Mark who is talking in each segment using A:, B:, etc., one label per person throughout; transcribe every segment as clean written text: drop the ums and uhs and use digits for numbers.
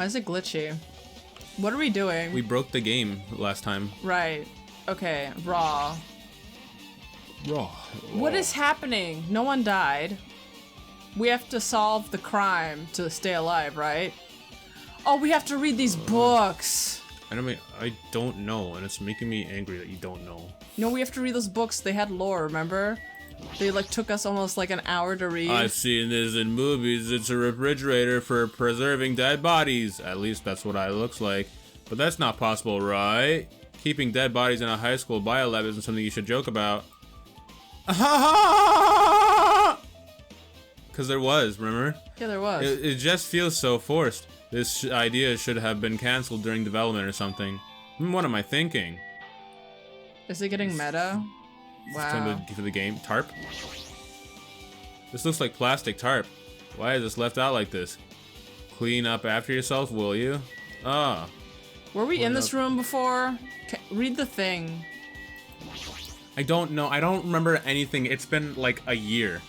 A: Why is it glitchy? What are we doing?
B: We broke the game last time.
A: Right. Okay, raw.
B: Raw.
A: What is happening? No one died. We have to solve the crime to stay alive, right? Oh, we have to read these books.
B: I don't know, and it's making me angry that you don't know.
A: No, we have to read those books. They had lore, remember? They like took us almost like an hour to read.
B: I've seen this in movies. It's a refrigerator for preserving dead bodies. At least that's what it looks like. But that's not possible, right? Keeping dead bodies in a high school bio lab isn't something you should joke about. Because there was, remember?
A: Yeah, there was.
B: It just feels so forced. This idea should have been cancelled during development or something. What am I thinking?
A: Is it getting meta? Wow.
B: For the game. Tarp? This looks like plastic tarp. Why is this left out like this? Clean up after yourself, will you? Ah.
A: Were we in this room before? Read the thing.
B: I don't know. I don't remember anything. It's been like a year.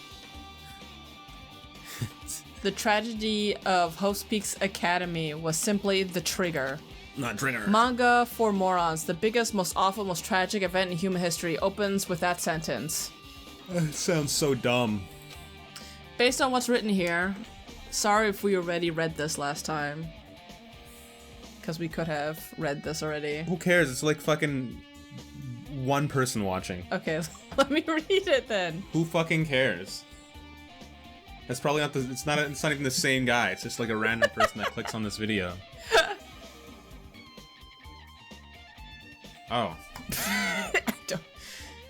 A: The tragedy of Hope's Peaks Academy was simply the trigger.
B: Not trigger.
A: Manga for morons. The biggest, most awful, most tragic event in human history opens with that sentence.
B: It sounds so dumb.
A: Based on what's written here, sorry if we already read this last time. Because we could have read this already.
B: Who cares? It's like fucking one person watching.
A: Okay, let me read it then.
B: Who fucking cares? It's probably not it's not even the same guy. It's just like a random person that clicks on this video. Oh.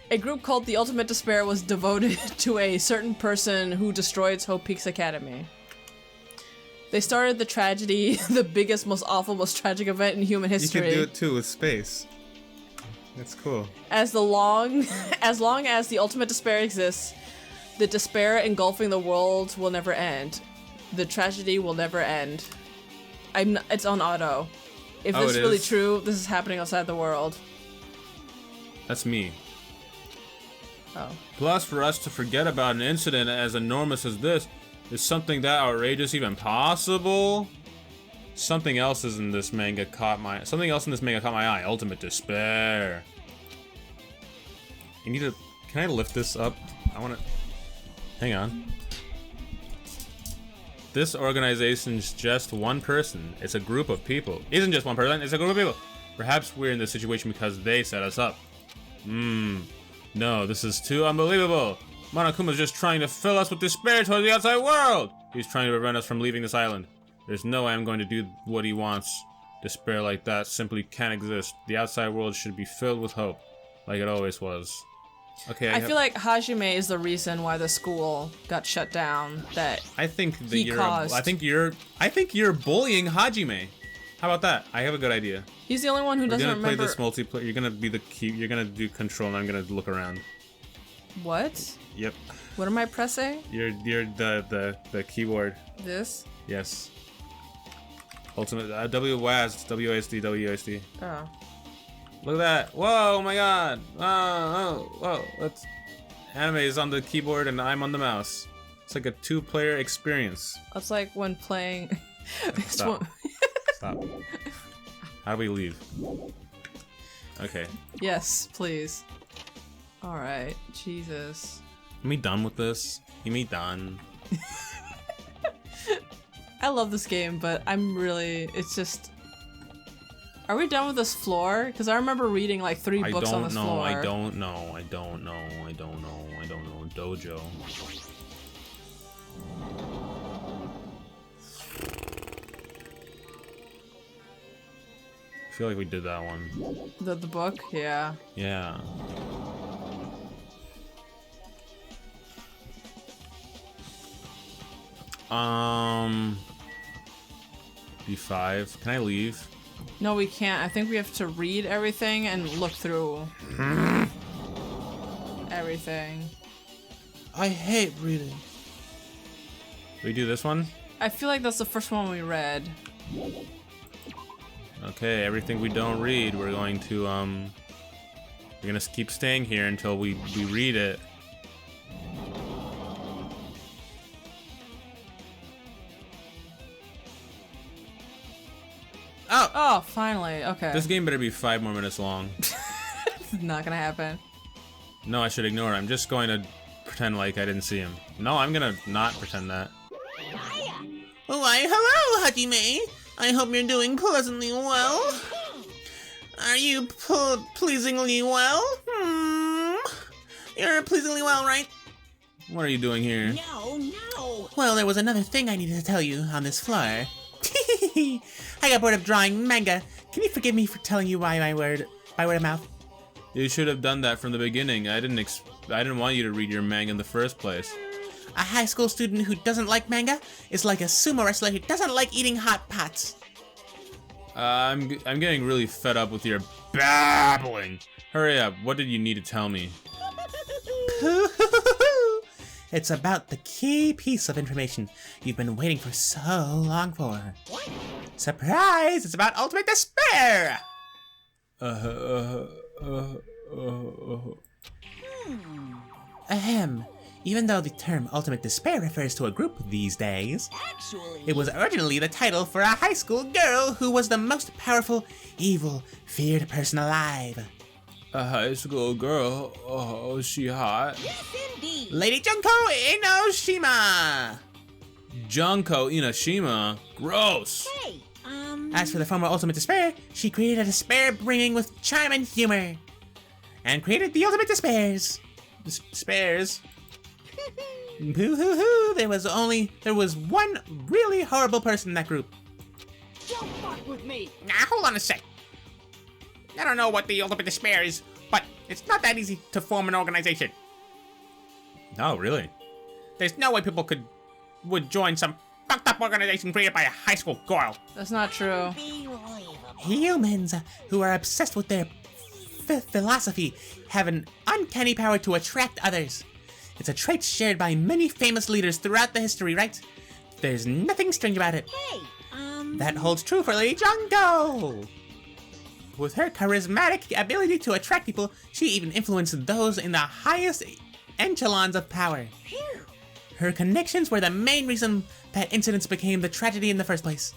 A: A group called The Ultimate Despair was devoted to a certain person who destroyed Hope Peaks Academy. They started the tragedy, the biggest, most awful, most tragic event in human history.
B: You can do it too with space. That's cool.
A: As long as the Ultimate Despair exists, the despair engulfing the world will never end. The tragedy will never end. It's on auto. If this is really true, this is happening outside the world.
B: That's me.
A: Oh.
B: Plus, for us to forget about an incident as enormous as this, is something that outrageous even possible? Something else in this manga caught my eye. Ultimate Despair. You need to. Can I lift this up? I want to. Hang on. This organization's just one person. It's a group of people. Isn't just one person, it's a group of people. Perhaps we're in this situation because they set us up. No, this is too unbelievable. Monokuma's just trying to fill us with despair towards the outside world. He's trying to prevent us from leaving this island. There's no way I'm going to do what he wants. Despair like that simply can't exist. The outside world should be filled with hope, like it always was. Okay,
A: I feel like Hajime is the reason why the school got shut down.
B: I think
A: he caused.
B: I think you're bullying Hajime. How about that? I have a good idea.
A: He's the only one who doesn't remember.
B: We're gonna play this multiplayer. You're gonna be the key. You're gonna do control, and I'm gonna look around.
A: What?
B: Yep.
A: What am I pressing?
B: You're the keyboard.
A: This?
B: Yes. Ultimate WASD WASD.
A: Oh.
B: Look at that! Whoa! Oh my God! Whoa! Let's. Anime is on the keyboard and I'm on the mouse. It's like a two-player experience.
A: It's like when playing.
B: Stop. Stop. How do we leave? Okay.
A: Yes, please. All right. Jesus.
B: Am we done with this? You me done?
A: I love this game, but it's just. Are we done with this floor? Because I remember reading like 3 books on this floor.
B: I don't know. Dojo. I feel like we did that one.
A: The book? Yeah.
B: Yeah. B5. Can I leave?
A: No, we can't. I think we have to read everything and look through everything.
B: I hate reading. We do this one?
A: I feel like that's the first one we read.
B: Okay, everything we don't read, we're going to, we're gonna keep staying here until we read it. Oh!
A: Oh, finally. Okay.
B: This game better be 5 more minutes long.
A: Not gonna happen.
B: No, I should ignore it. I'm just going to pretend like I didn't see him. No, I'm gonna not pretend that.
C: Why, hello, Hajime. I hope you're doing pleasantly well. Are you pleasingly well? You're pleasingly well, right?
B: What are you doing here?
C: No. Well, there was another thing I needed to tell you on this floor. I got bored of drawing manga. Can you forgive me for telling you by word of mouth?
B: You should have done that from the beginning. I didn't want you to read your manga in the first place.
C: A high school student who doesn't like manga is like a sumo wrestler who doesn't like eating hot pots.
B: I'm getting really fed up with your babbling. Hurry up. What did you need to tell me?
C: It's about the key piece of information you've been waiting for so long for. What? Surprise! It's about ultimate despair! Ahem. Even though the term ultimate despair refers to a group these days, actually, it was originally the title for a high school girl who was the most powerful, evil, feared person alive.
B: A high school girl? Oh, is she hot?
D: Yes, indeed.
C: Lady Junko Inoshima!
B: Junko Inoshima? Gross!
D: Hey,
C: As for the former ultimate despair, she created a despair brimming with charm and humor. And created the ultimate despairs. Despairs? Boo-hoo-hoo, there was one really horrible person in that group.
D: don't fuck with me.
C: Now, hold on a sec. I don't know what the ultimate despair is, but it's not that easy to form an organization.
B: Oh, really?
C: There's no way people would join some fucked up organization created by a high school girl.
A: That's not true.
D: Unbelievable.
C: Humans who are obsessed with their philosophy have an uncanny power to attract others. It's a trait shared by many famous leaders throughout the history, right? There's nothing strange about it.
D: Hey,
C: That holds true for Lady Junko. With her charismatic ability to attract people, she even influenced those in the highest echelons of power.
D: Phew.
C: Her connections were the main reason that incidents became the tragedy in the first place.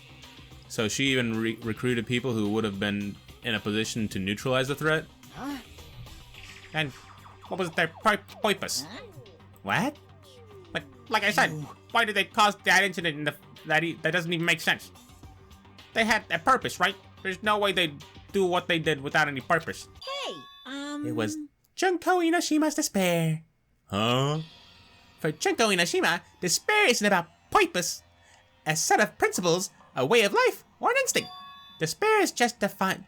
B: So she even recruited people who would have been in a position to neutralize the threat?
D: Huh?
C: And what was their purpose?
D: Huh?
C: What? But like I said, why did they cause that incident that doesn't even make sense? They had a purpose, right? There's no way they'd do what they did without any purpose.
D: Hey,
C: It was Junko Inoshima's despair.
B: Huh?
C: For Junko Inoshima, despair isn't about purpose, a set of principles, a way of life, or an instinct. Despair is just defined.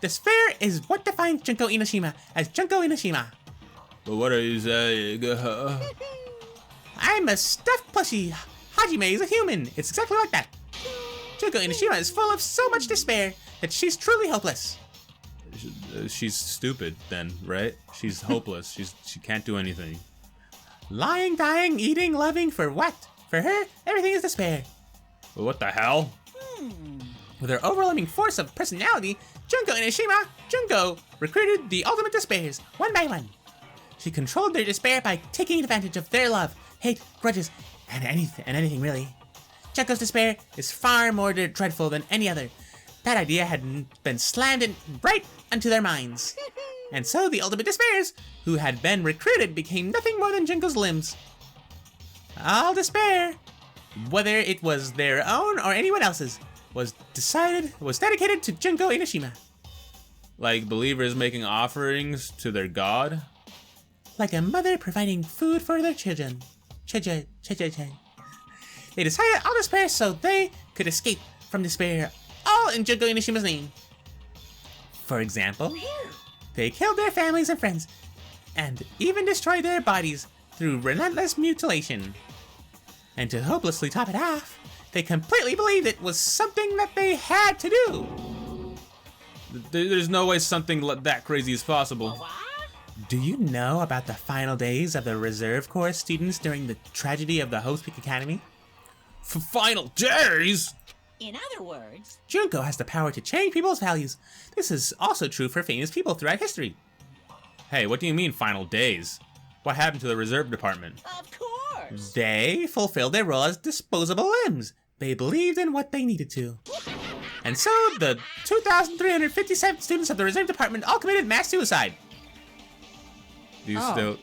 C: Despair is what defines Junko Inoshima as Junko Inoshima.
B: But what are you saying?
C: I'm a stuffed plushie. Hajime is a human. It's exactly like that. Junko Inoshima is full of so much despair that she's truly hopeless.
B: She's stupid then, right? She's hopeless. She can't do anything.
C: Lying, dying, eating, loving, for what? For her, everything is despair.
B: But what the hell?
C: With her overwhelming force of personality, Junko Junko recruited the ultimate despairs, one by one. She controlled their despair by taking advantage of their love, hate, grudges, and anything really. Junko's despair is far more dreadful than any other. That idea had been slammed in right into their minds. And so the ultimate despairs, who had been recruited, became nothing more than Junko's limbs. All despair, whether it was their own or anyone else's, was dedicated to Junko Inoshima.
B: Like believers making offerings to their god?
C: Like a mother providing food for their children. They decided all despair so they could escape from despair, all in Junko Inoshima's name. For example, they killed their families and friends, and even destroyed their bodies through relentless mutilation. And to hopelessly top it off, they completely believed it was something that they had to do.
B: There's no way something that crazy is possible.
C: Do you know about the final days of the reserve corps students during the tragedy of the Host Peak Academy?
B: Final days?
D: in other words,
C: Junko has the power to change people's values. This is also true for famous people throughout history.
B: Hey, what do you mean final days? What happened to the reserve department?
D: of course.
C: They fulfilled their role as disposable limbs. They believed in what they needed to. And so, the 2,357 students of the Reserve Department all committed mass suicide.
B: Do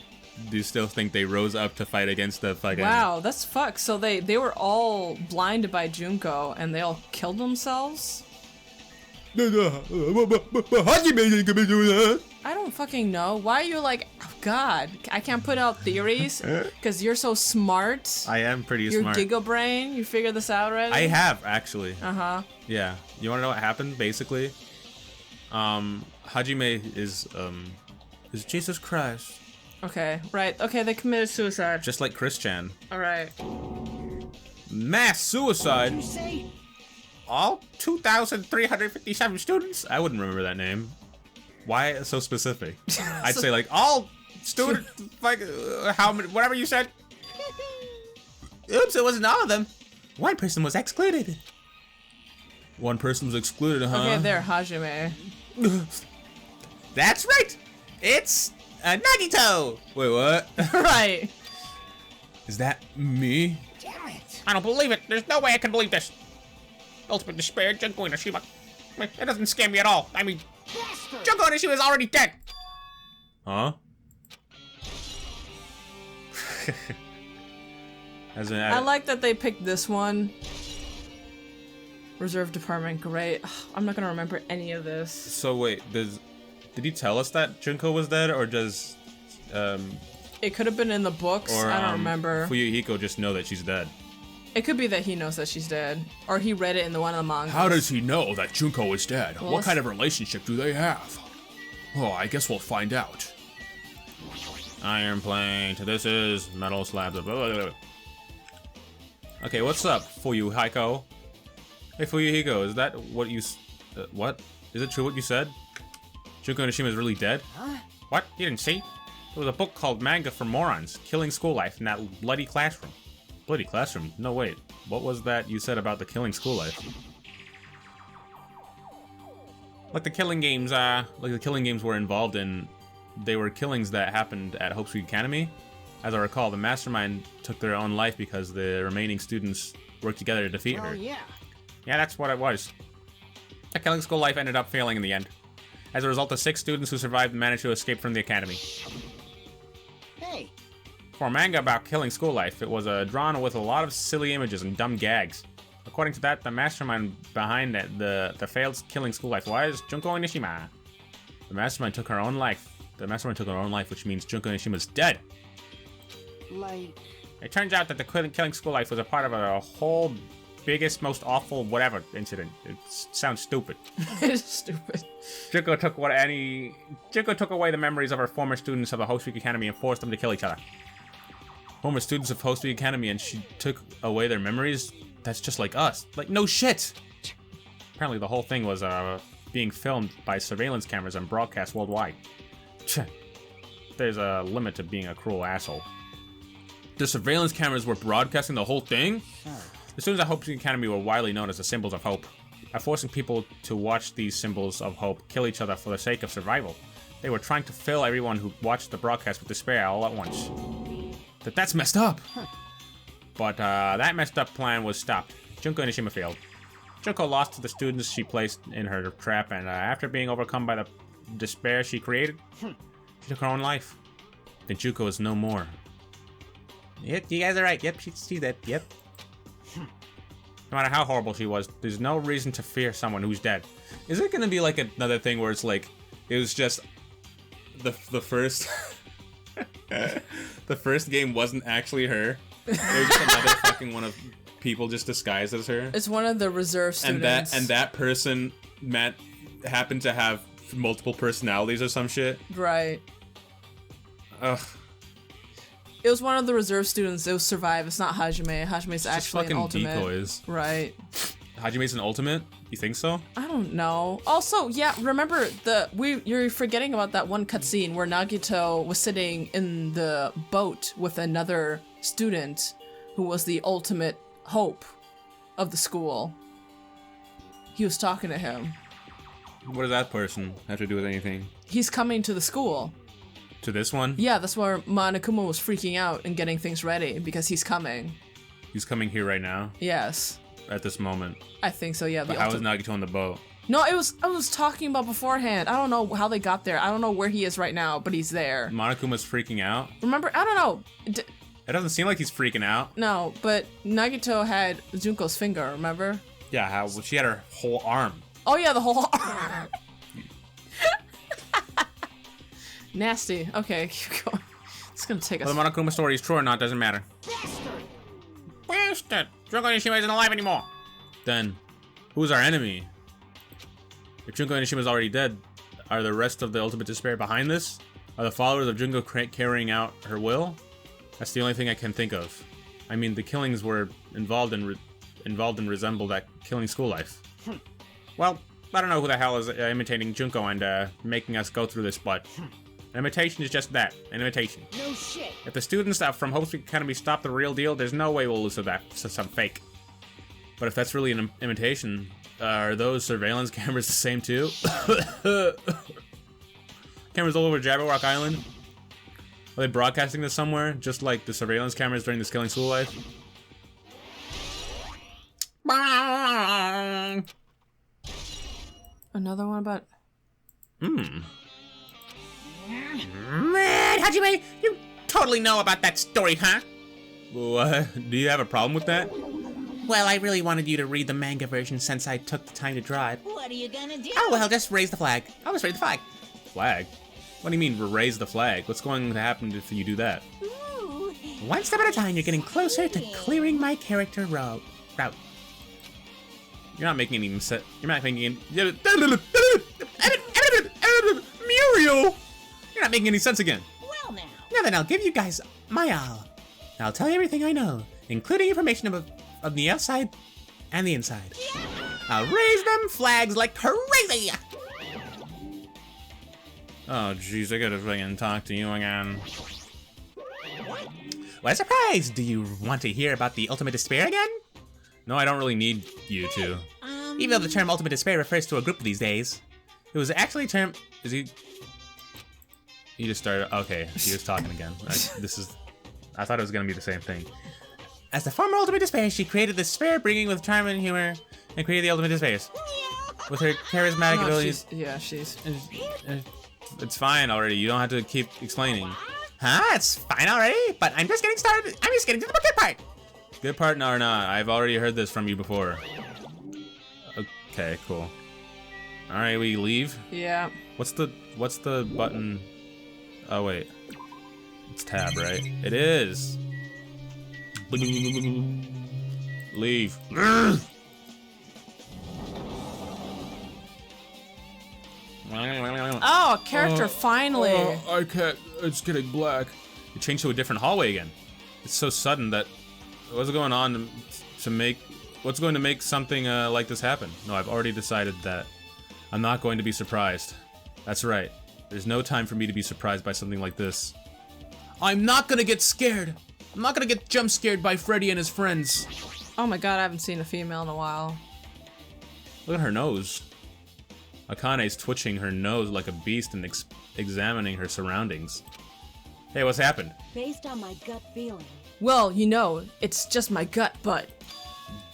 B: you still think they rose up to fight against the fucking...
A: Wow, that's fucked. So they were all blinded by Junko and they all killed themselves? I don't fucking know. Why are you like, oh God, I can't put out theories because you're so smart.
B: I am pretty
A: You're
B: smart.
A: Giga Brain. You figured this out already?
B: I have, actually.
A: Uh-huh.
B: Yeah. You want to know what happened, basically? Hajime is Jesus Christ.
A: Okay, right. Okay, they committed suicide.
B: Just like Chris Chan.
A: All right.
B: Mass suicide?
D: You say?
B: All 2,357 students? I wouldn't remember that name. Why so specific? I'd say like all students, like how many, whatever you said.
C: Oops, it wasn't all of them. One person was excluded.
B: One person was excluded, huh?
A: Okay, there, Hajime.
C: That's right. It's Nagito.
B: Wait, what?
A: Right.
B: Is that me?
D: Damn it.
C: I don't believe it. There's no way I can believe this. Ultimate Despair, Junko Inoshima. It doesn't scare me at all. I mean,
D: Bastard.
C: Junko Inoshima is already dead.
B: Huh? As in,
A: I like that they picked this one. Reserve Department, great. Ugh, I'm not gonna remember any of this.
B: So wait, did he tell us that Junko was dead, or does
A: It could have been in the books. I don't remember.
B: Fuyuhiko just know that she's dead?
A: It could be that he knows that she's dead, or he read it in the one of the mangas.
E: How does he know that Junko is dead?
A: Well,
E: What kind of relationship do they have? Oh, I guess we'll find out.
B: Iron plate. This is metal slabs. Blah, blah, blah. Okay, what's up, Fuyuhiko? Hey, Fuyuhiko, is that what you... what? Is it true what you said? Junko Inoshima is really dead?
D: Huh?
B: What? You didn't see? There was a book called Manga for Morons, Killing School Life in that bloody classroom. Bloody classroom? No, wait. What was that you said about the killing school life? Like the killing games, were involved in... They were killings that happened at Hope Sweet Academy. As I recall, the mastermind took their own life because the remaining students worked together to defeat
D: Oh,
B: her.
D: yeah.
B: Yeah, that's what it was. The killing school life ended up failing in the end. As a result, the 6 students who survived managed to escape from the academy.
D: Hey.
B: For a manga about killing school life, it was drawn with a lot of silly images and dumb gags. According to that, the mastermind behind the failed killing school life was Junko Inoshima. The mastermind took her own life. Which means Junko Inishima's dead.
D: Like...
B: It turns out that the killing school life was a part of a whole biggest, most awful whatever incident. It sounds stupid.
A: It's stupid.
B: Junko took away the memories of her former students of the Host Week Academy and forced them to kill each other. Former students of Host Week Academy, and she took away their memories? That's just like us. Like, no shit! Apparently the whole thing was being filmed by surveillance cameras and broadcast worldwide. There's a limit to being a cruel asshole. The surveillance cameras were broadcasting the whole thing? The students at Hope Academy were widely known as the symbols of hope. By forcing people to watch these symbols of hope kill each other for the sake of survival, they were trying to fill everyone who watched the broadcast with despair all at once. That's messed up! But that messed up plan was stopped. Junko Inoshima failed. Junko lost to the students she placed in her trap, and after being overcome by the despair she created, she took her own life. Then Junko is no more.
C: Yep, you guys are right. Yep, she's dead. Yep.
B: No matter how horrible she was, there's no reason to fear someone who's dead. Is it gonna be like another thing where it's like, it was just the first the first game wasn't actually her. It was just another fucking one of people just disguised as her.
A: It's one of the reserve students.
B: And that person happened to have multiple personalities or some shit.
A: Right.
B: Ugh.
A: It was one of the reserve students. It was Survive. It's not Hajime. Hajime's
B: Just
A: actually an
B: fucking
A: ultimate.
B: decoys.
A: Right.
B: Hajime's an ultimate? You think so?
A: I don't know. Also, yeah, remember you're forgetting about that one cutscene where Nagito was sitting in the boat with another student who was the ultimate hope of the school. He was talking to him.
B: What does that person have to do with anything?
A: He's coming to the school.
B: To this one?
A: Yeah, that's where Monokuma was freaking out and getting things ready because he's coming.
B: He's coming here right now.
A: Yes.
B: at this moment.
A: I think so, yeah.
B: But how is Nagito on the boat?
A: No, I was talking about beforehand. I don't know how they got there. I don't know where he is right now, but he's there.
B: Monokuma's freaking out?
A: Remember? I don't know.
B: It doesn't seem like he's freaking out.
A: No, but Nagito had Junko's finger, remember?
B: Yeah, how she had her whole arm.
A: Oh yeah, the whole arm. Nasty. Okay, keep going. It's gonna take us.
B: Well, the Monokuma story is true or not doesn't matter. Bastard! Junko Nishima isn't alive anymore. Then, who's our enemy? If Junko Nishima's already dead, are the rest of the Ultimate Despair behind this? Are the followers of Junko carrying out her will? That's the only thing I can think of. I mean, the killings were involved and resemble that killing school life. Well, I don't know who the hell is imitating Junko and making us go through this, but an imitation is just that, an imitation.
D: No shit.
B: If the students from Hope Street Academy stop the real deal, there's no way we'll lose to that, to some fake. But if that's really an imitation, are those surveillance cameras the same too? Cameras all over Jabberwock Island? Are they broadcasting this somewhere, just like the surveillance cameras during this killing school life?
A: Another one about...
C: Man, Hajime, you totally know about that story, huh?
B: What? Do you have a problem with that?
C: Well, I really wanted you to read the manga version since I took the time to draw it.
D: What are you gonna do?
C: Oh, well, just raise the flag. I'll just raise the flag.
B: Flag? What do you mean, raise the flag? What's going to happen if you do that?
D: Ooh.
C: One step at a time, you're getting closer to clearing my character route.
B: You're not making any sense. You're not making any... Muriel! You're not making any sense again.
D: Well now.
C: Now then, I'll give you guys my all. I'll tell you everything I know, including information of the outside and the inside. I'll raise them flags like crazy!
B: Oh, jeez, I gotta fucking talk to you again.
C: What a surprise! Do you want to hear about the Ultimate Despair again?
B: No, I don't really need you to.
C: Even though the term Ultimate Despair refers to a group these days, it was actually a term...
B: Is he... He just started... Okay, he was talking again. I thought it was gonna be the same thing.
C: As the former Ultimate Despair, she created the despair bringing with charm and humor, and created the Ultimate Despairs. With her charismatic
A: Oh,
C: abilities...
A: she's...
B: It's fine already. You don't have to keep explaining.
C: Huh? It's fine already? But I'm just getting started. I'm just getting to the good part.
B: Good part or not, I've already heard this from you before. Okay, cool. Alright, we leave?
A: Yeah.
B: What's the button? Oh, wait. It's tab, right? It is! Leave.
A: Oh, character, finally.
E: I can't. It's getting black.
B: It changed to a different hallway again. It's so sudden that... What's going on to make... What's going to make something like this happen? No, I've already decided that I'm not going to be surprised. That's right. There's no time for me to be surprised by something like this.
E: I'm not gonna get scared. I'm not gonna get jump scared by Freddy and his friends.
A: Oh my god, I haven't seen a female in a while.
B: Look at her nose. Akane's twitching her nose like a beast and examining her surroundings. Hey, what's happened?
F: Based on my gut feeling.
A: Well, you know, it's just my gut, but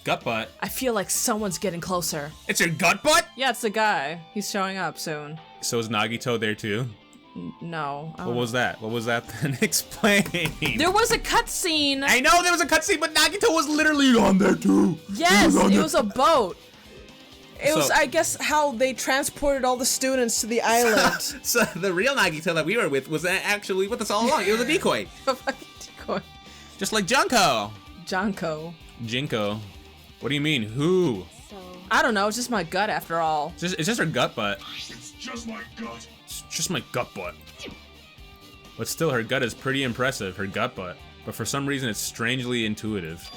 B: GutButt.
A: I feel like someone's getting closer.
B: It's your GutButt?
A: Yeah, it's the guy. He's showing up soon.
B: So is Nagito there too?
A: No. I
B: What
A: don't
B: was that? What was that then? Explain.
A: There was a cutscene.
C: I know there was a cutscene, but Nagito was literally on there too.
A: Yes, it was a boat. It was,
B: So-
A: I guess, how they transported all the students to the island.
C: So the real Nagito that we were with was actually with us all along. It was a decoy.
A: A fucking decoy.
C: Just like Junko.
A: Jonko.
B: Jinko. What do you mean? Who?
F: So
A: I don't know, it's just my gut after all.
B: It's just her GutButt.
E: It's just my gut.
B: It's just my GutButt. But still, her gut is pretty impressive, her GutButt. But for some reason, it's strangely intuitive.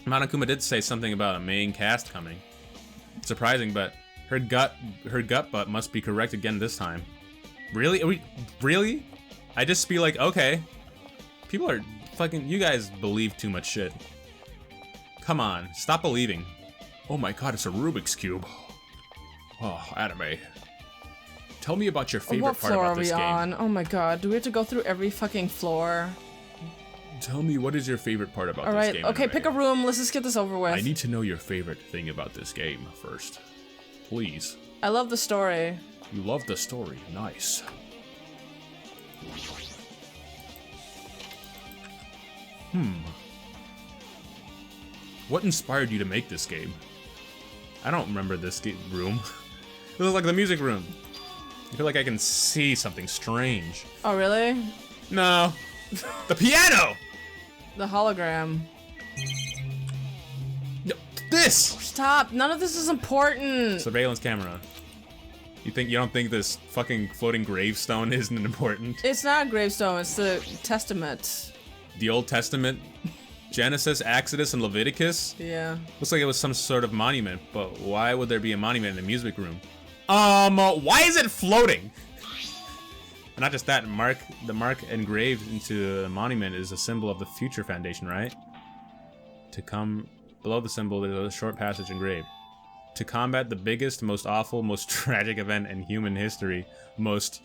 B: Monokuma did say something about a main cast coming. Surprising, but her GutButt must be correct again this time. Really? Really? I just be like, okay. People are fucking, you guys believe too much shit. Come on, stop believing.
E: Oh my god, it's a Rubik's Cube. Oh, anime. Tell me about your favorite
A: What
E: part
A: floor
E: about
A: are
E: this
A: we
E: game.
A: on? Oh my god, do we have to go through every fucking floor?
E: Tell me, what is your favorite part about
A: All
E: this
A: right.
E: game?
A: Okay,
E: anime?
A: pick a room. Let's just get this over with.
E: I need to know your favorite thing about this game first. Please.
A: I love the story.
E: You love the story. Nice. What inspired you to make this game? I don't remember this room. It looks like the music room. I feel like I can see something strange.
A: Oh, really?
E: No. The piano!
A: The hologram.
E: No, this!
A: Stop. None of this is important.
E: Surveillance camera. You don't think this fucking floating gravestone isn't important?
A: It's not a gravestone. It's the Testament.
E: The Old Testament? Genesis, Exodus, and Leviticus?
A: Yeah.
E: Looks like it was some sort of monument, but why would there be a monument in the music room? Why is it floating? And not just that, the mark engraved into the monument is a symbol of the Future Foundation, right? To come below the symbol, there's a short passage engraved. To combat the biggest, most awful, most tragic event in human history, most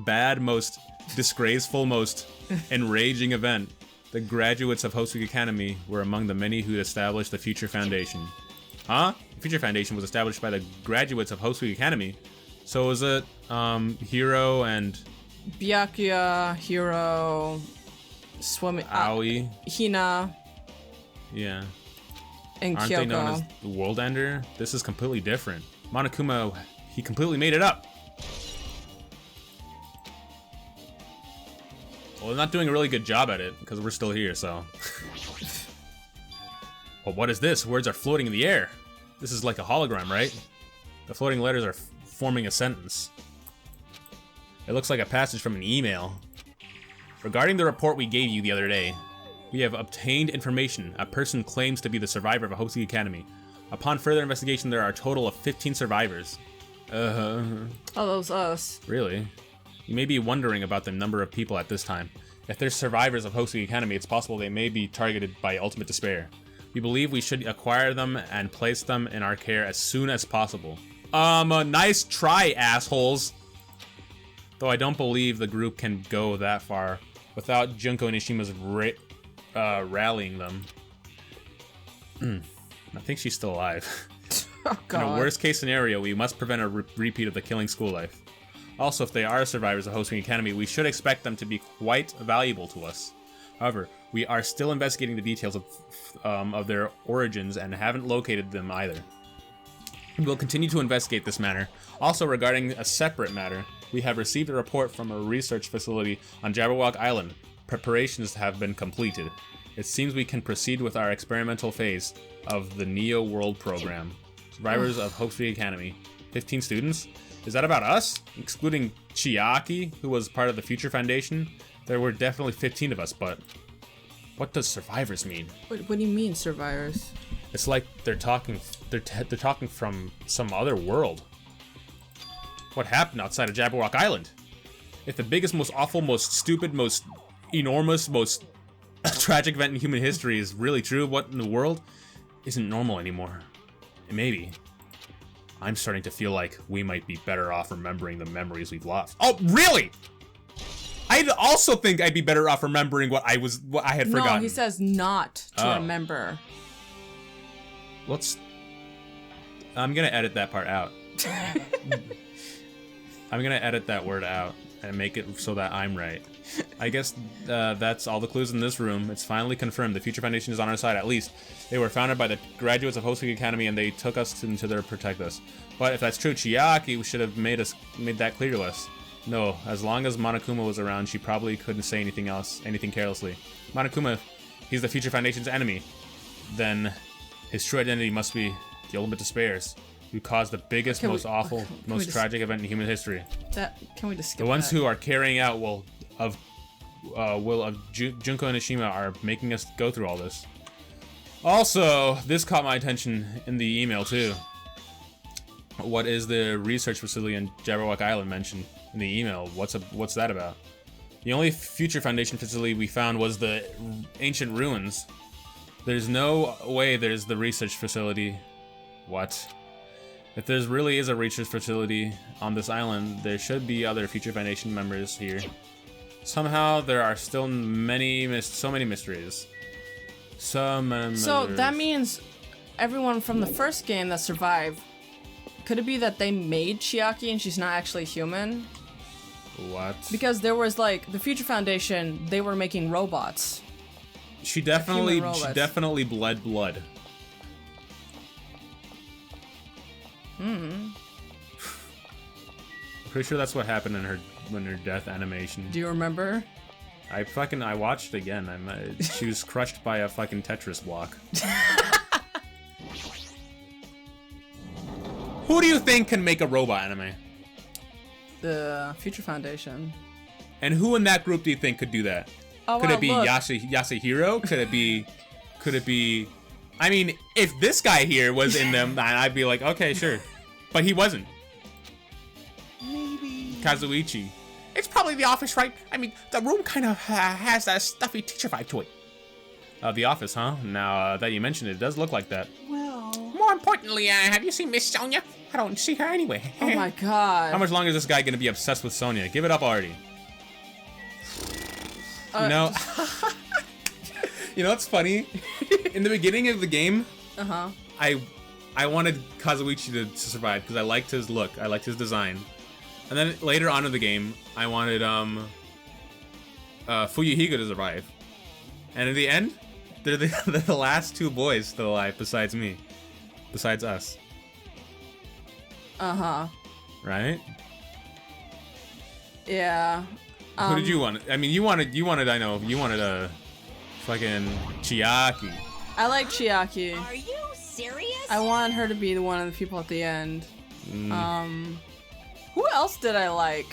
E: bad, most disgraceful, most enraging event, the graduates of Host Week Academy were among the many who established the Future Foundation. Huh? The Future Foundation was established by the graduates of Host Week Academy. So was it, Hiro and...
A: Byakuya, Hiro, swimming...
E: Aoi?
A: Hina,
E: Yeah.
A: and
E: Aren't
A: Kyoko.
E: they known as the World Ender? This is completely different. Monokuma, he completely made it up. Well, they're not doing a really good job at it, because we're still here, so... Well, what is this? Words are floating in the air. This is like a hologram, right? The floating letters are forming a sentence. It looks like a passage from an email. Regarding the report we gave you the other day, we have obtained information. A person claims to be the survivor of a Host Week Academy. Upon further investigation, there are a total of 15 survivors.
A: Oh, that was us.
E: Really? You may be wondering about the number of people at this time. If they're survivors of Host Week Academy, it's possible they may be targeted by ultimate despair. We believe we should acquire them and place them in our care as soon as possible. Nice try, assholes! Though I don't believe the group can go that far without Junko Nishima's rallying them. I think she's still alive.
A: Oh,
E: In
A: God.
E: a worst case scenario, we must prevent a repeat of the killing school life. Also, if they are survivors of Host Week Academy, we should expect them to be quite valuable to us. However, we are still investigating the details of their origins and haven't located them either. We'll continue to investigate this matter. Also, regarding a separate matter, we have received a report from a research facility on Jabberwock Island. Preparations have been completed. It seems we can proceed with our experimental phase of the Neo World program. Survivors of Host Week Academy. 15 students? Is that about us? Excluding Chiaki, who was part of the Future Foundation? There were definitely 15 of us, but... What does survivors mean?
A: What do you mean, survivors?
E: It's like they're talking from some other world. What happened outside of Jabberwock Island? If the biggest, most awful, most stupid, most enormous, most tragic event in human history is really true, what in the world isn't normal anymore? And maybe I'm starting to feel like we might be better off remembering the memories we've lost. Oh, really? I also think I'd be better off remembering what I had forgotten.
A: No, he says not to
E: Oh.
A: remember.
E: I'm gonna edit that part out. I'm gonna edit that word out and make it so that I'm right. I guess that's all the clues in this room. It's finally confirmed. The Future Foundation is on our side, at least. They were founded by the graduates of Host Week Academy, and they took us into their protect us. But if that's true, Chiaki should have made that clear to us. No, as long as Monokuma was around, she probably couldn't say anything carelessly. Monokuma, he's the Future Foundation's enemy. Then his true identity must be the Ultimate Despairs, who caused the biggest, most awful, most tragic event in human history.
A: Can we just skip
E: The ones
A: that?
E: who are carrying out will of Junko and Ishima are making us go through all this. Also, this caught my attention in the email too. What is the research facility in Jabberwock Island mentioned in the email? What's that about? The only Future Foundation facility we found was the ancient ruins. There's no way there's the research facility. What? If there really is a research facility on this island, there should be other Future Foundation members here. Somehow there are still so many mysteries. So many
A: So
E: mysteries.
A: that means everyone from the first game that survived, could it be that they made Chiaki and she's not actually human?
E: What?
A: Because there was like the Future Foundation, they were making robots.
E: She definitely
A: robots.
E: bled blood. Pretty sure that's what happened in her death animation.
A: Do you remember?
E: I watched it again. She was crushed by a fucking Tetris block. Who do you think can make a robot anime?
A: The Future Foundation.
E: And who in that group do you think could do that?
A: Oh,
E: Could
A: wow,
E: it be
A: look.
E: Yasuhiro? Could it be I mean, if this guy here was in them, I'd be like, okay, sure. But he wasn't.
D: Maybe.
E: Kazuichi.
C: It's probably the office, right? I mean, the room kind of has that stuffy teacher vibe to it.
E: The Office, huh? Now that you mentioned it, it does look like that.
D: Well.
C: More importantly, have you seen Miss Sonia? I don't see her anyway.
A: Oh my god.
E: How much longer is this guy gonna be obsessed with Sonya? Give it up already. No. You know what's funny? In the beginning of the game, I wanted Kazuichi to survive because I liked his look, I liked his design. And then later on in the game, I wanted Fuyuhiga to survive. And in the end, they're the last two boys still alive besides me. Besides us. Right?
A: Yeah.
E: Who did you want? I mean, you wanted a fucking Chiaki.
A: I like Chiaki.
F: Are you serious?
A: I want her to be one of the people at the end. Who else did I like?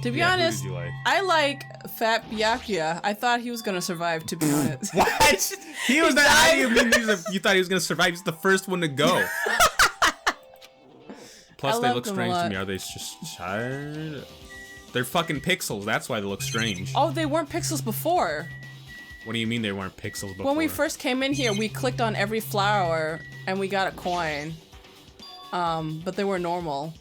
A: To be
E: Yeah, who
A: honest,
E: did you like?
A: I like Fat Byakuya. I thought he was gonna survive, to be honest.
E: What? He was that. How do you mean you thought he was gonna survive? He's the first one to go. Plus,
A: I
E: they
A: loved
E: look
A: him a
E: strange to
A: lot.
E: me. Are they just tired? They're fucking pixels. That's why they look strange.
A: Oh, they weren't pixels before.
E: What do you mean they weren't pixels before?
A: When we first came in here, we clicked on every flower and we got a coin. But they were normal.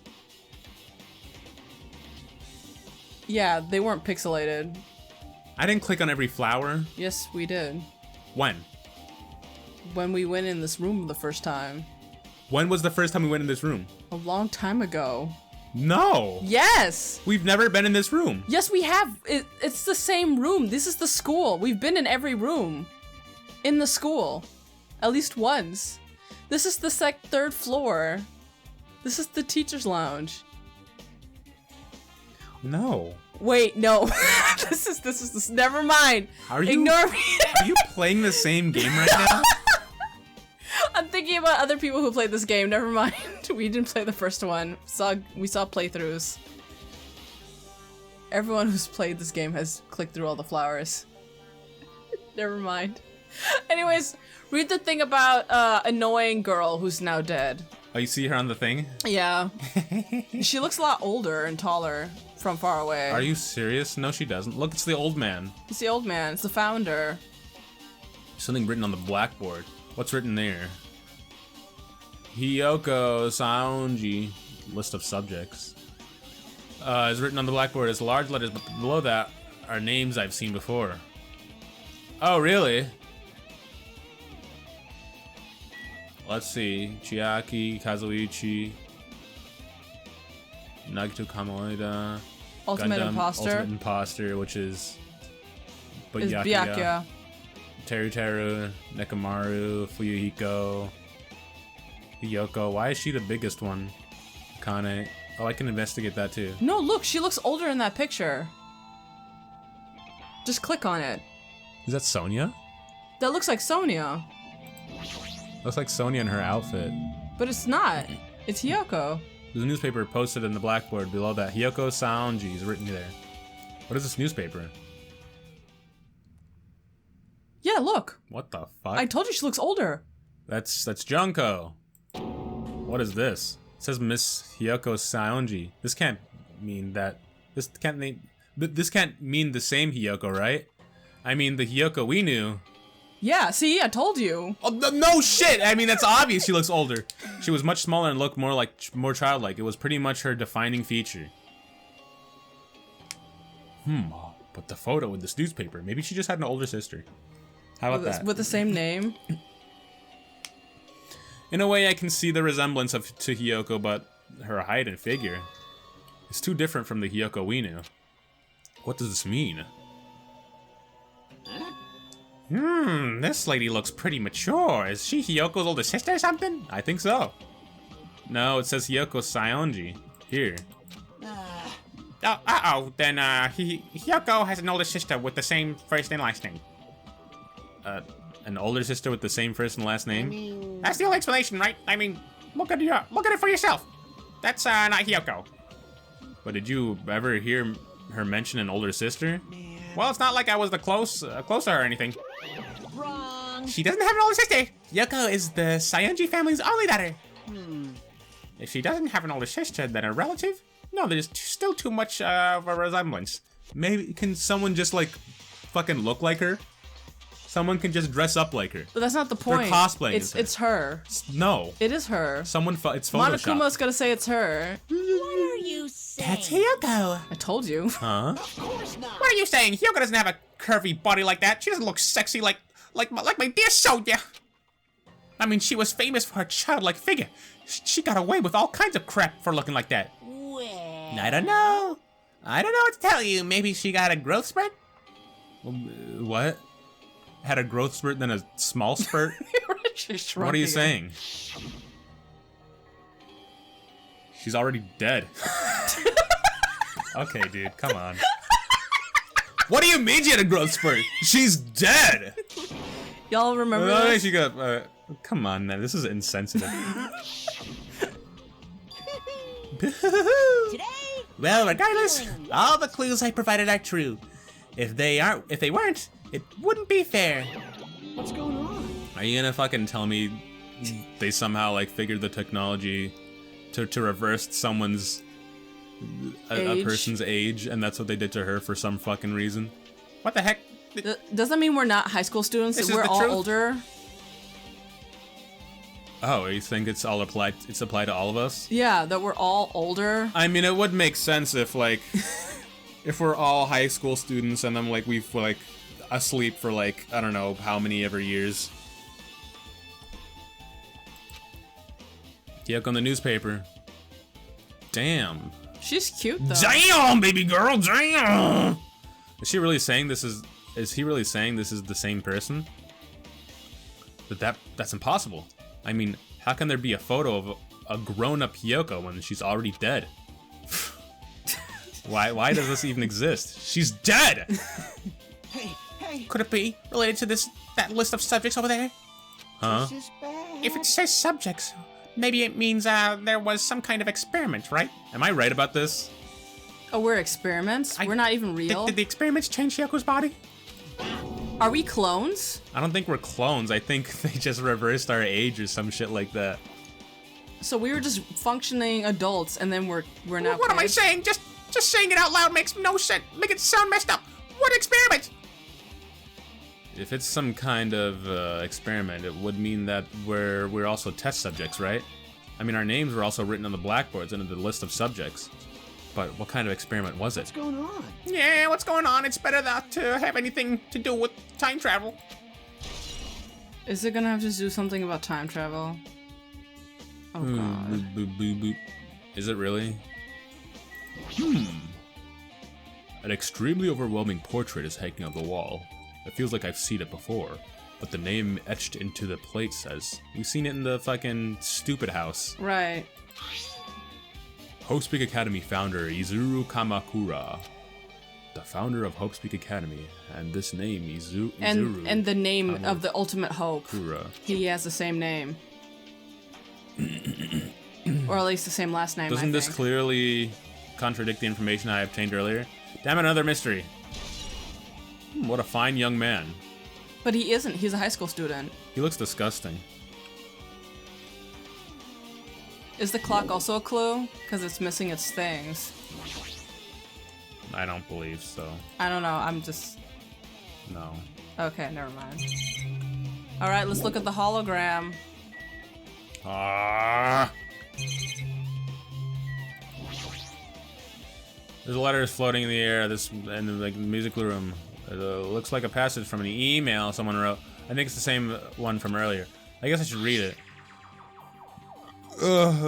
A: Yeah, they weren't pixelated.
E: I didn't click on every flower.
A: Yes, we did.
E: When?
A: When we went in this room the first time.
E: When was the first time we went in this room?
A: A long time ago.
E: No.
A: Yes!
E: We've never been in this room.
A: Yes, we have. It's the same room. This is the school. We've been in every room. In the school. At least once. This is the third floor. This is the teacher's lounge.
E: No.
A: Wait, no. This is never mind.
E: Are you?
A: Ignore me.
E: Are you playing the same game right now?
A: I'm thinking about other people who played this game. Never mind. We didn't play the first one. We saw playthroughs. Everyone who's played this game has clicked through all the flowers. Never mind. Anyways, read the thing about annoying girl who's now dead.
E: Oh, you see her on the thing?
A: Yeah. She looks a lot older and taller from far away.
E: Are you serious? No, she doesn't. Look, it's the old man.
A: It's the old man. It's the founder.
E: Something written on the blackboard. What's written there? Hiyoko Saonji. List of subjects. Is written on the blackboard as large letters, but below that are names I've seen before. Oh, really? Let's see. Chiaki, Kazuichi, Nagito Kamoeda,
A: Ultimate
E: Gundam,
A: Imposter.
E: Ultimate Imposter, which is
A: Is Byakuya.
E: Teru, Nekomaru, Fuyuhiko, Hiyoko. Why is she the biggest one? Kane. Oh, I can investigate that too.
A: No, look, she looks older in that picture. Just click on it.
E: Is that Sonya?
A: That looks like Sonia,
E: Looks like Sonya in her outfit.
A: but it's not. It's Hiyoko.
E: There's a newspaper posted in the blackboard below that. Hiyoko Saonji is written there. What is this newspaper?
A: Yeah, look.
E: What the fuck?
A: I told you she looks older.
E: That's Junko. What is this? It says Miss Hiyoko Saonji. This can't mean that. This can't mean the same Hiyoko, right? I mean the Hiyoko we knew.
A: Yeah, see, I told you.
E: Oh, no shit! I mean, that's obvious she looks older. She was much smaller and looked more childlike. It was pretty much her defining feature. But the photo in this newspaper, maybe she just had an older sister. How about that?
A: With the same name?
E: In a way, I can see the resemblance to Hiyoko, but her height and figure is too different from the Hiyoko we knew. What does this mean? This lady looks pretty mature. Is she Hiyoko's older sister or something? I think so. No, it says Hiyoko Saionji. Here. Then, Hiyoko has an older sister with the same first and last name. An older sister with the same first and last name? That's the only explanation, right? I mean, look at it for yourself. That's, not Hiyoko. But did you ever hear her mention an older sister?
D: Man.
E: Well, it's not like I was close to her or anything.
F: Wrong.
C: She doesn't have an older sister. Yoko is the Saionji family's only daughter.
E: If she doesn't have an older sister, then a relative? No, there's still too much of a resemblance. Maybe, can someone just, like, fucking look like her? Someone can just dress up like her.
A: But that's not the point.
E: cosplaying
A: It's her.
E: No.
A: It is her.
E: Someone, it's Photoshop.
A: Monokuma's gonna say it's her.
F: What are you saying?
C: That's Hiyoko.
A: I told you.
E: Huh?
D: Of course not.
C: What are you saying? Hiyoko doesn't have a curvy body like that. She doesn't look sexy like my dear Sonia. I mean, she was famous for her childlike figure. She got away with all kinds of crap for looking like that.
F: Well,
C: I don't know. I don't know what to tell you. Maybe she got a growth spurt?
E: What? Had a growth spurt, then a small spurt?
A: She shrunk
E: What are you
A: again.
E: saying? She's already dead. Okay, dude, come on. What do you mean she had a growth spurt? She's dead!
A: Y'all remember
E: Oh,
A: this?
E: she got, come on, man, this is insensitive.
F: today.
C: Well, regardless, all the clues I provided are true. If they weren't, it wouldn't be fair.
D: What's going on?
E: Are you gonna fucking tell me they somehow, like, figured the technology to reverse someone's... a
A: Age?
E: person's age, and that's what they did to her for some fucking reason?
C: What the heck?
A: Doesn't mean we're not high school students.
C: This is
A: We're
C: the
A: all
C: truth.
A: older.
E: Oh, you think it's all applied? It's applied to all of us?
A: Yeah, that we're all older.
E: I mean, it would make sense if, like, if we're all high school students and then, like, we've, like, asleep for, like, I don't know how many ever years. Yuck on the newspaper. Damn.
A: She's cute though.
E: Damn, baby girl, damn! Is she really saying this is he really saying this is the same person? That's impossible. I mean, how can there be a photo of a grown-up Hiyoko when she's already dead? Why does this even exist? She's dead!
D: Hey,
C: Could it be related to that list of subjects over there?
E: Huh?
D: this is bad.
C: If it says subjects, maybe it means there was some kind of experiment, right?
E: Am I right about this?
A: Oh, we're experiments. We're not even real.
C: Did the experiments change Hiyoko's body?
A: Are we clones?
E: I don't think we're clones. I think they just reversed our age or some shit like that.
A: So we were just functioning adults, and then we're now.
C: What am I
A: kids?
C: saying? Just saying it out loud makes no sense. Make it sound messed up. What experiment?
E: If it's some kind of experiment, it would mean that we're also test subjects, right? I mean, our names were also written on the blackboards and in the list of subjects. But what kind of experiment was it?
D: What's going on?
C: Yeah, what's going on? It's better not to have anything to do with time travel.
A: Is it gonna have to do something about time travel? Oh god.
E: Boop, boop, boop, boop. Is it really? An extremely overwhelming portrait is hanging on the wall. It feels like I've seen it before, but the name etched into the plate says, we've seen it in the fucking stupid house.
A: Right.
E: Hope Speak Academy founder Izuru Kamakura. The founder of Hope Speak Academy, and this name Izuru
A: And the name of the ultimate hope.
E: Kamakura.
A: He has the same name. Or at least the same last name.
E: Doesn't
A: I
E: this
A: think.
E: clearly contradict the information I obtained earlier? Damn it, another mystery. What a fine young man.
A: But he isn't. He's a high school student.
E: He looks disgusting.
A: Is the clock also a clue? Because it's missing its things.
E: I don't believe so.
A: I don't know. I'm just.
E: No.
A: Okay, never mind. Alright, let's look at the hologram.
E: Ah.
B: There's letters floating in the air. In the music room. It looks like a passage from an email someone wrote. I think it's the same one from earlier. I guess I should read it.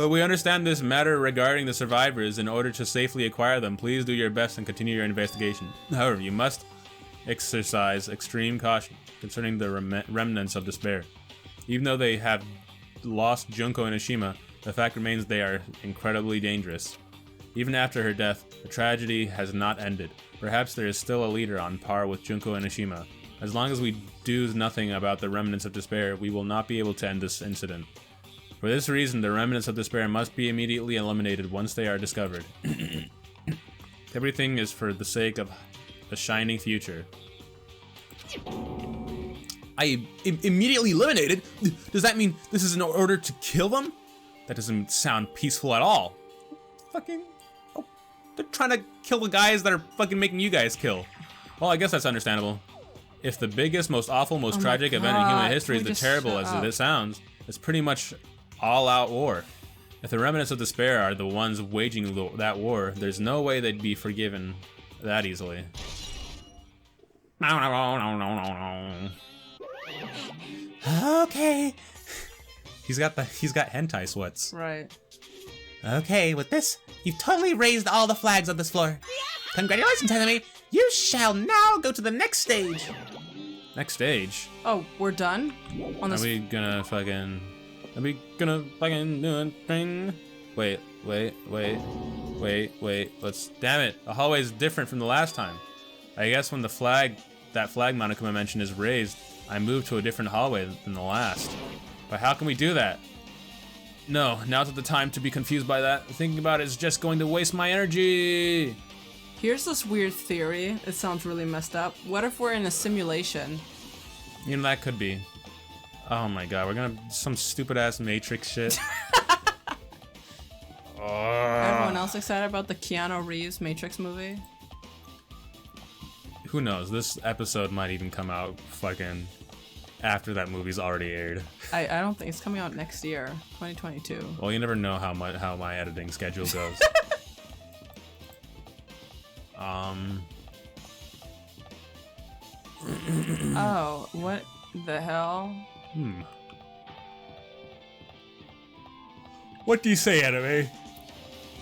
B: We understand this matter regarding the survivors. In order to safely acquire them, please do your best and continue your investigation. However, you must exercise extreme caution concerning the remnants of despair. Even though they have lost Junko and Ishima, the fact remains they are incredibly dangerous. Even after her death, the tragedy has not ended. Perhaps there is still a leader on par with Junko and Ishima. As long as we do nothing about the remnants of despair, we will not be able to end this incident. For this reason, the remnants of despair must be immediately eliminated once they are discovered. Everything is for the sake of a shining future.
C: Immediately eliminated? Does that mean this is in order to kill them?
B: That doesn't sound peaceful at all.
C: Fucking... Oh, they're trying to kill the guys that are fucking making you guys kill.
B: Well, I guess that's understandable. If the biggest, most awful, most tragic event in
A: God.
B: human history is
A: Can we
B: as
A: just
B: terrible
A: shut
B: as
A: up?
B: it sounds, it's pretty much all-out war. If the remnants of despair are the ones waging that war, there's no way they'd be forgiven that easily.
C: Okay.
B: He's got hentai sweats.
A: Right.
C: Okay, with this, you've totally raised all the flags on this floor. Congratulations, enemy. You shall now go to the next stage.
B: Next stage.
A: Oh, we're done? On
B: Are
A: this
B: we gonna fucking do a thing? Wait. Let's. Damn it. The hallway is different from the last time. I guess when that flag Monokuma mentioned is raised, I move to a different hallway than the last. But how can we do that? No, now's not the time to be confused by that. Thinking about it is just going to waste my energy.
A: Here's this weird theory. It sounds really messed up. What if we're in a simulation?
B: You know, that could be. Oh my god, we're gonna some stupid ass Matrix shit.
A: Everyone else excited about the Keanu Reeves Matrix movie?
B: Who knows? This episode might even come out fucking after that movie's already aired.
A: I don't think it's coming out next year, 2022.
B: Well, you never know how my editing schedule goes.
A: Oh, what the hell?
B: What do you say, anime?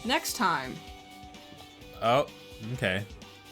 A: Next time.
B: Oh, okay.